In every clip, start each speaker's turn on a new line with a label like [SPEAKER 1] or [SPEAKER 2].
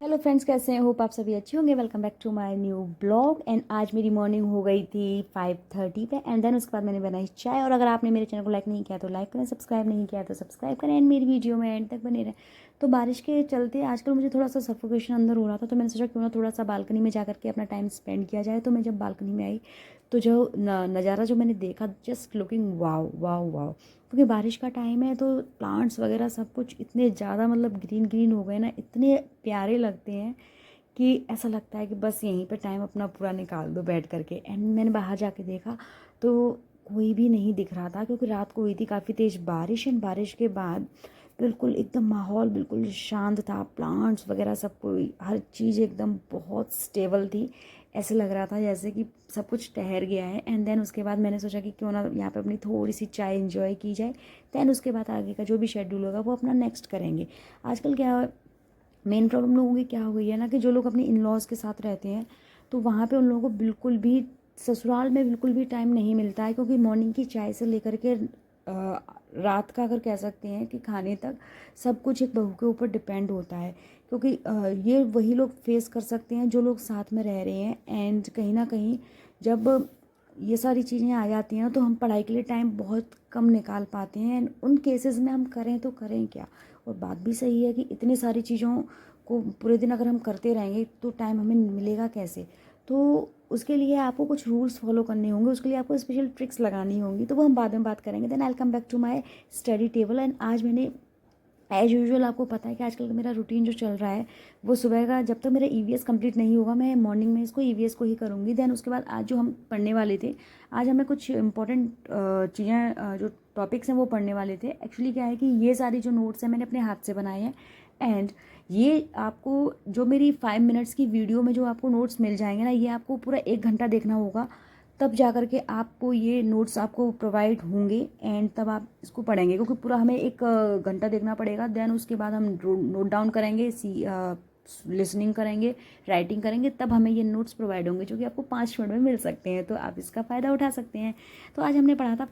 [SPEAKER 1] Hello friends, कैसे हैं? Hope आप सभी अच्छे होंगे। Welcome back to my new blog. And आज मेरी मॉर्निंग हो गई थी 5:30 पे। एंड देन उसके बाद मैंने बनाई चाय। और अगर आपने मेरे चैनल को लाइक नहीं किया तो लाइक करें, सब्सक्राइब नहीं किया तो सब्सक्राइब करें, एंड मेरी वीडियो में एंड तक बने रहें। तो बारिश के चलते आजकल मुझे थोड़ा सा सफोकेशन अंदर हो रहा था, तो मैंने सोचा क्यों ना थोड़ा सा बालकनी में जा करके अपना टाइम स्पेंड किया जाए। तो मैं जब बालकनी में आई तो जो नज़ारा जो मैंने देखा, just looking wow wow wow. क्योंकि बारिश का टाइम है तो प्लांट्स वगैरह सब कुछ इतने ज़्यादा मतलब ग्रीन ग्रीन हो गए ना, इतने प्यारे लगते हैं कि ऐसा लगता है कि बस यहीं पे टाइम अपना पूरा निकाल दो बैठ करके। एंड मैंने बाहर जाके देखा तो कोई भी नहीं दिख रहा था, क्योंकि रात को हुई थी काफ़ी तेज़ बारिश। एंड बारिश के बाद बिल्कुल एकदम माहौल बिल्कुल शांत था, प्लांट्स वगैरह सब कोई हर चीज़ एकदम बहुत स्टेबल थी। ऐसे लग रहा था जैसे कि सब कुछ ठहर गया है। एंड देन उसके बाद मैंने सोचा कि क्यों ना यहाँ पे अपनी थोड़ी सी चाय एंजॉय की जाए। दैन उसके बाद आगे का जो भी शेड्यूल होगा वो अपना नेक्स्ट करेंगे। आजकल क्या मेन प्रॉब्लम लोगों की क्या हो गई है ना, कि जो लोग अपने इन लॉज के साथ रहते हैं तो वहाँ पे उन लोगों को बिल्कुल भी ससुराल में बिल्कुल भी टाइम नहीं मिलता है। क्योंकि मॉर्निंग की चाय से लेकर के रात का अगर कह सकते हैं कि खाने तक सब कुछ एक बहू के ऊपर डिपेंड होता है। क्योंकि ये वही लोग फेस कर सकते हैं जो लोग साथ में रह रहे हैं। एंड कहीं ना कहीं जब ये सारी चीज़ें आ जाती हैं ना, तो हम पढ़ाई के लिए टाइम बहुत कम निकाल पाते हैं। एंड उन केसेस में हम करें तो करें क्या। और बात भी सही है कि इतनी सारी चीज़ों को पूरे दिन अगर हम करते रहेंगे तो टाइम हमें मिलेगा कैसे। तो उसके लिए आपको कुछ रूल्स फॉलो करने होंगे, उसके लिए आपको स्पेशल ट्रिक्स लगानी होंगी, तो वो हम बाद में बात करेंगे। Then I will come back to my study table. And आज मैंने एज यूजुअल, आपको पता है कि आजकल का मेरा रूटीन जो चल रहा है वो सुबह का, जब तक मेरा ईवीएस कंप्लीट नहीं होगा मैं मॉर्निंग में इसको ईवीएस को ही करूँगी। देन उसके बाद आज जो हम पढ़ने वाले थे, आज हमें कुछ इंपॉर्टेंट चीज़ें जो टॉपिक्स हैं वो पढ़ने वाले थे। एक्चुअली क्या है कि ये सारी जो नोट्स हैं मैंने अपने हाथ से बनाए हैं। एंड ये आपको जो मेरी 5 मिनट्स की वीडियो में जो आपको नोट्स मिल जाएंगे ना, ये आपको पूरा 1 घंटा देखना होगा, तब जा कर के आपको ये नोट्स आपको प्रोवाइड होंगे। एंड तब आप इसको पढ़ेंगे, क्योंकि पूरा हमें 1 घंटा देखना पड़ेगा। देन उसके बाद हम नोट डाउन करेंगे, लिसनिंग करेंगे, राइटिंग करेंगे, तब हमें ये नोट्स प्रोवाइड होंगे, जो कि आपको 5 मिनट में मिल सकते हैं। तो आप इसका फ़ायदा उठा सकते हैं। तो आज हमने पढ़ा था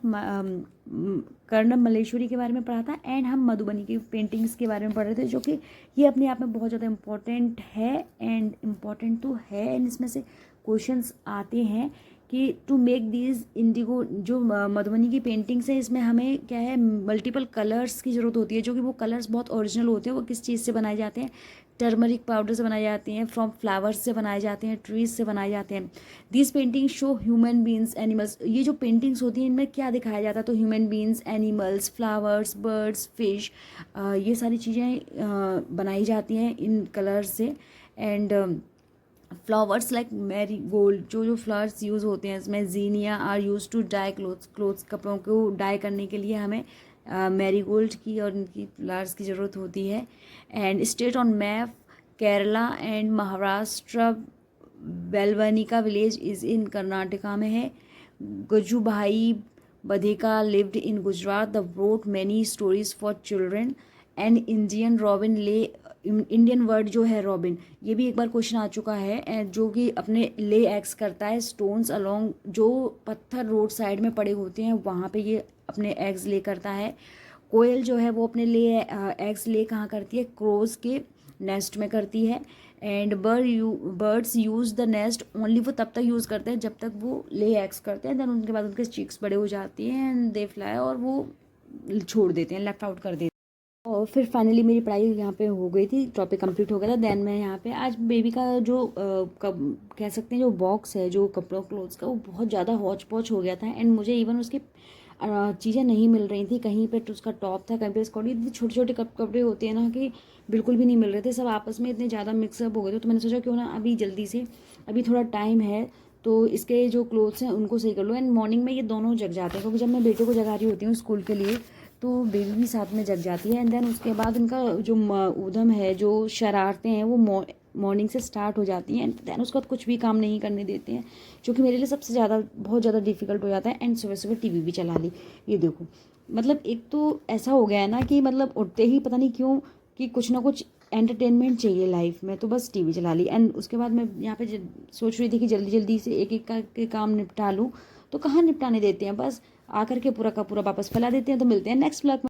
[SPEAKER 1] कर्णम मल्लेश्वरी के बारे में पढ़ा था। एंड हम मधुबनी की पेंटिंग्स के बारे में पढ़ रहे थे, जो कि ये अपने आप में बहुत ज़्यादा इम्पॉर्टेंट है। एंड इम्पॉर्टेंट तो है, एंड इसमें से क्वेश्चंस आते हैं कि टू मेक दीज इंडिगो, जो मधुबनी की पेंटिंग्स है इसमें हमें क्या है, मल्टीपल कलर्स की ज़रूरत होती है, जो कि वो कलर्स बहुत ओरिजिनल होते हैं। वो किस चीज़ से बनाए जाते हैं? टर्मरिक पाउडर से बनाए जाते हैं, फ्रॉम फ्लावर्स से बनाए जाते हैं, ट्रीज से बनाए जाते हैं। These paintings show human beings, animals. ये जो पेंटिंग्स होती हैं इनमें क्या दिखाया जाता है? तो human beings, animals, flowers, birds, fish, ये सारी चीज़ें बनाई जाती हैं इन कलर्स से। And flowers like marigold, जो फ्लावर्स यूज़ होते हैं इसमें, zinnia are use to dye clothes, कपड़ों को डाई करने के लिए हमें मैरी गोल्ड की और इनकी फ्लावर्स की ज़रूरत होती है। And state on map, Kerala and Maharashtra, Belvanika village is in Karnataka में है। Gijubhai Badheka lived in Gujarat, the wrote many stories for children. And Indian robin ले, इंडियन वर्ड जो है रॉबिन, ये भी एक बार क्वेश्चन आ चुका है। एंड जो कि अपने ले एग्स करता है स्टोन्स अलोंग, जो पत्थर रोड साइड में पड़े होते हैं वहाँ पे ये अपने एग्स ले करता है। कोयल जो है वो अपने ले एग्स ले कहाँ करती है? क्रोज के नेस्ट में करती है। And birds use the nest only, वो तब तक यूज़ करते हैं जब तक वो ले एग्स करते हैं। देन उनके बाद उनके चीक्स बड़े हो जाती हैं एंड दे फ्लाई, और वो छोड़ देते हैं, लेफ्ट आउट कर देते हैं। और फिर फाइनली मेरी पढ़ाई यहाँ पे हो गई थी, टॉपिक कंप्लीट हो गया था। देन मैं यहाँ पे आज बेबी का जो कह सकते हैं जो बॉक्स है जो कपड़ों क्लोथ्स का, वो बहुत ज़्यादा हौच पौच हो गया था। एंड मुझे इवन उसकी चीज़ें नहीं मिल रही थी। कहीं पे तो उसका टॉप था, कहीं पे स्कर्ट, इतने छोटे छोटे कपड़े होते हैं ना कि बिल्कुल भी नहीं मिल रहे थे, सब आपस में इतने ज़्यादा मिक्सअप हो गए थे। तो मैंने सोचा क्यों ना अभी जल्दी से, अभी थोड़ा टाइम है तो इसके जो क्लोथ्स हैं उनको सही कर लो। एंड मॉर्निंग में ये दोनों जग जाते हैं, क्योंकि जब मैं बेटे को जगा रही होती हूँ स्कूल के लिए तो बेबी भी साथ में जग जाती है। एंड देन उसके बाद इनका जो ऊधम है, जो शरारतें हैं, वो मॉर्निंग से स्टार्ट हो जाती हैं। एंड देन उसके बाद कुछ भी काम नहीं करने देते हैं, जो कि मेरे लिए सबसे ज़्यादा बहुत ज़्यादा डिफिकल्ट हो जाता है। एंड सुबह सुबह टीवी भी चला ली। ये देखो, मतलब एक तो ऐसा हो गया है ना कि मतलब उठते ही पता नहीं क्यों कि कुछ ना कुछ एंटरटेनमेंट चाहिए लाइफ में, तो बस टीवी चला ली। एंड उसके बाद मैं यहाँ पे सोच रही थी कि जल्दी जल्दी से एक एक करके काम निपटा लूँ, तो कहाँ निपटाने देते हैं, बस आकर के पूरा का पूरा वापस फैला देते हैं। तो मिलते हैं नेक्स्ट ब्लॉग में।